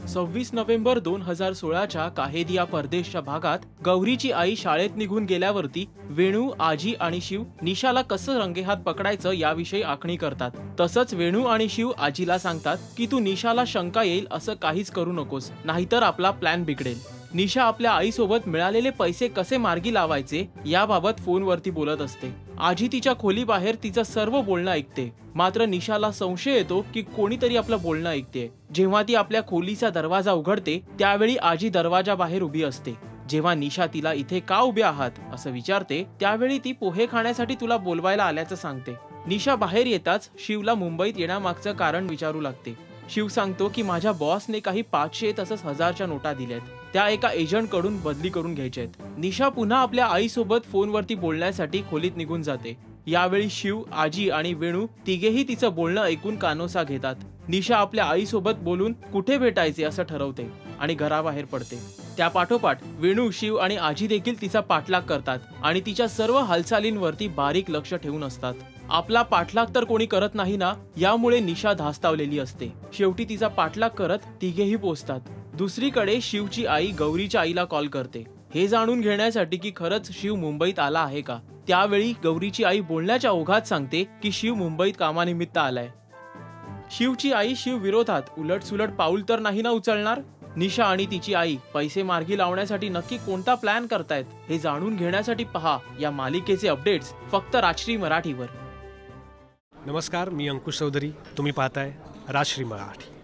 26 November 2016च्या काहेदिया परदेशच्या भागात गौरीची आई शाळेत निघून गेल्यावरती वेणू, आजी आणि शिव निशाला कसं रंगेहात पकडायचं याविषयी आखणी करतात। तसंच वेणू आणि शिव आजीला सांगतात की तू निशाला शंका येईल असं काहीच करू नकोस, नाहीतर आपला प्लॅन बिघडेल। निशा आपल्या आईसोबत मिळालेले पैसे कसे मार्गी लावायचे याबाबत फोनवरती बोलत असते। आजी तिच्या खोलीबाहेर तिचं सर्व बोलणं ऐकते, मात्र निशाला संशय येतो की कोणीतरी आपलं बोलणं ऐकते। जेव्हा ती आपल्या खोलीचा दरवाजा उघडते त्यावेळी आजी दरवाजाबाहेर उभी असते। जेव्हा निशा तिला इथे का उभे आहात असं विचारते त्यावेळी ती पोहे खाण्यासाठी तुला बोलवायला आल्याचं सांगते। निशा बाहेर येताच शिवला मुंबईत येण्यामागचं कारण विचारू लागते। शिव सांगतो की माझ्या बॉसने काही 500 तसंच 1000च्या नोटा दिल्यात, त्या एका एजंट कडून बदली करून घ्यायच्यात। निशा पुन्हा आपल्या आईसोबत फोनवरती बोलण्यासाठी खोलीत निघून जाते। यावेळी शिव, आजी आणि वेणू तिघेही तिचं बोलणं ऐकून कानोसा घेतात। निशा आपल्या आईसोबत बोलून कुठे भेटायचे असं ठरवते आणि घराबाहेर पडते। त्या पाठोपाठ वेणू, शिव आणि आजी देखील तिचा पाठलाग करतात आणि तिच्या सर्व हालचालींवरती बारीक लक्ष ठेवून असतात। आपला पाठलाग तर कोणी करत नाही ना, यामुळे निशा धास्तावलेली असते। शेवटी तिचा पाठलाग करत तिघेही पोहोचतात। दुसरीकडे शिवची आई गौरीच्या आईला कॉल करते, हे जाणून घेण्यासाठी की खरंच शिव मुंबईत आला आहे का। त्यावेळी गौरीची आई बोलण्याच्या ओघात सांगते की शिव मुंबईत कामानिमित्त आलाय। शिवची आई शिव विरोधात उलटसुलट पाऊल तर नाही ना उचलणार। निशा आणि तिची आई पैसे मार्गी लावण्यासाठी नक्की कोणता प्लॅन करतायत हे जाणून घेण्यासाठी पहा या मालिकेचे अपडेट्स फक्त राजश्री मराठीवर। नमस्कार, मी अंकुश चौधरी, तुम्ही पाहताय राजश्री मराठी।